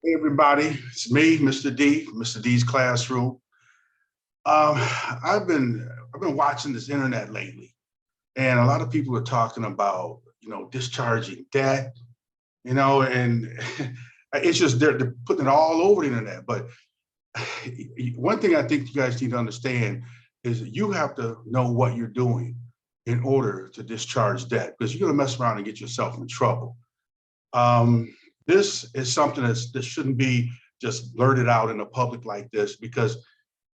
Hey everybody, it's me, Mr. D, Mr. D's classroom. I've been watching this internet lately, and a lot of people are talking about discharging debt, and it's just they're putting it all over the internet. But one thing I think you guys need to understand is that you have to know what you're doing in order to discharge debt, because you're going to mess around and get yourself in trouble. Um, this is something that shouldn't be just blurted out in the public like this, because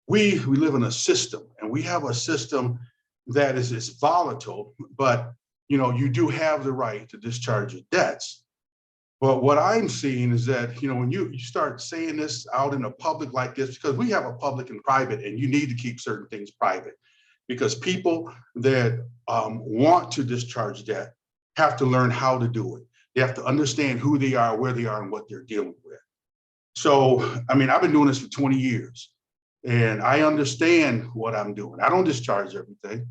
we live in a system, and we have a system that is volatile, but you do have the right to discharge your debts. But what I'm seeing is that when you start saying this out in the public like this, because we have a public and private, and you need to keep certain things private, because people that want to discharge debt have to learn how to do it. They have to understand who they are, where they are, and what they're dealing with. So, I mean, I've been doing this for 20 years, and I understand what I'm doing. I don't discharge everything.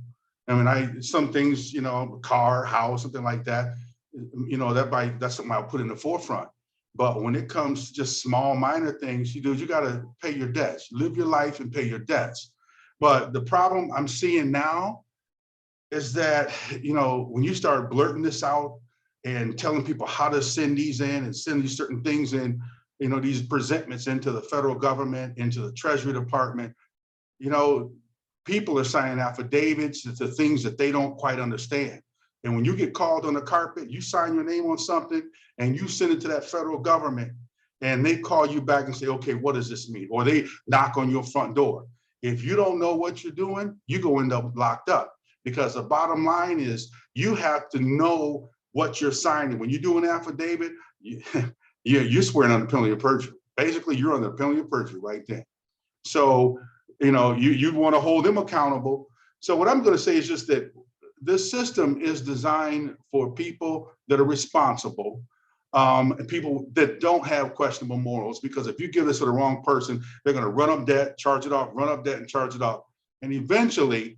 I mean, some things, car, house, something like that, that's something I'll put in the forefront. But when it comes to just small, minor things, you got to pay your debts, live your life and pay your debts. But the problem I'm seeing now is that, when you start blurting this out and telling people how to send these in and send these certain things in, these presentments into the federal government, into the Treasury Department, people are signing affidavits to things that they don't quite understand. And when you get called on the carpet, you sign your name on something and you send it to that federal government, and they call you back and say, okay, what does this mean? Or they knock on your front door. If you don't know what you're doing, you're going to end up locked up, because the bottom line is you have to know what you're signing. When you do an affidavit, you're swearing under penalty of perjury. Basically, you're under penalty of perjury right then. So, you want to hold them accountable. So what I'm going to say is just that this system is designed for people that are responsible, and people that don't have questionable morals, because if you give this to the wrong person, they're going to run up debt, charge it off, run up debt and charge it off. And eventually,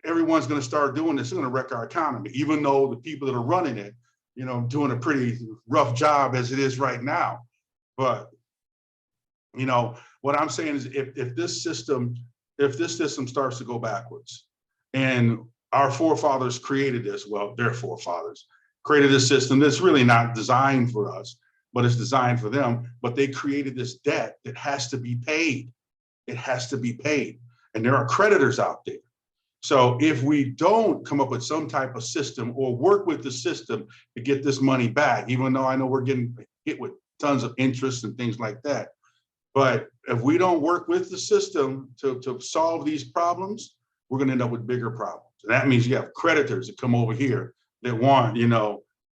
everyone's going to start doing this. It's going to wreck our economy, even though the people that are running it, doing a pretty rough job as it is right now. But, what I'm saying is if this system starts to go backwards, and our forefathers created this, well, their forefathers created a system that's really not designed for us, but it's designed for them. But they created this debt that has to be paid. It has to be paid. And there are creditors out there. So if we don't come up with some type of system or work with the system to get this money back, even though I know we're getting hit with tons of interest and things like that, but if we don't work with the system to solve these problems, we're going to end up with bigger problems. And that means you have creditors that come over here that want,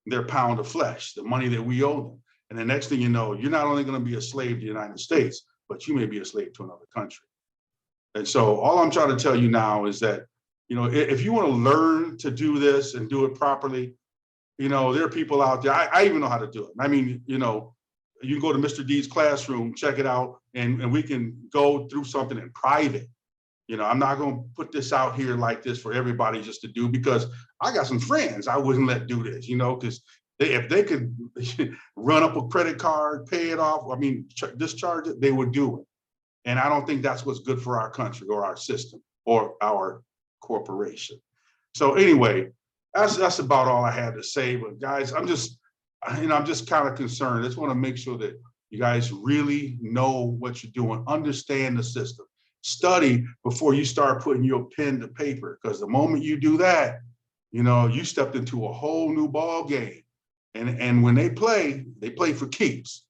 their pound of flesh, the money that we owe them. And the next thing you know, you're not only going to be a slave to the United States, but you may be a slave to another country. And so all I'm trying to tell you now is that, if you want to learn to do this and do it properly, there are people out there. I even know how to do it. I mean, you can go to Mr. D's classroom, check it out, and we can go through something in private. I'm not going to put this out here like this for everybody just to do, because I got some friends I wouldn't let do this, because if they could run up a credit card, pay it off, discharge it, they would do it. And I don't think that's what's good for our country or our system or our corporation. So anyway, that's about all I had to say. But guys, I'm just kind of concerned. I just want to make sure that you guys really know what you're doing, understand the system. Study before you start putting your pen to paper, because the moment you do that, you stepped into a whole new ball game. And when they play for keeps.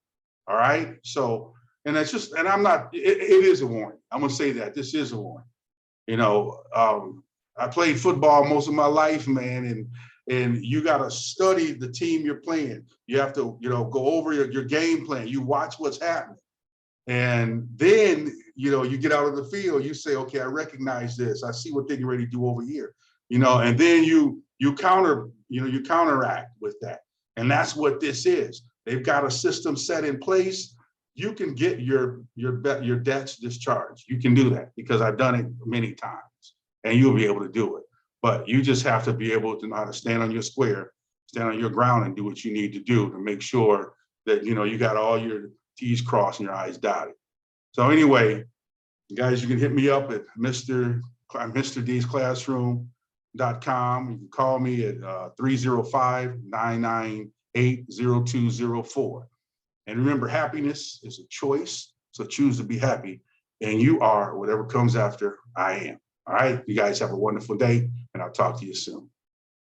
All right. So, and it's just, and I'm not, it is a warning. I'm going to say that this is a warning. I played football most of my life, man, and you got to study the team you're playing. You have to, go over your game plan. You watch what's happening. And then, you get out of the field, you say, okay, I recognize this. I see what they're ready to do over here, and then you counteract with that. And that's what this is. They've got a system set in place. You can get your debts discharged. You can do that, because I've done it many times, and you'll be able to do it. But you just have to be able to know how to stand on your square, stand on your ground, and do what you need to do to make sure that, you know, you got all your T's crossed and your I's dotted. So anyway, guys, you can hit me up at Mr.D's Classroom.com. You can call me at 305-998-0204. And remember, happiness is a choice. So choose to be happy. And you are whatever comes after I am. All right. You guys have a wonderful day, and I'll talk to you soon.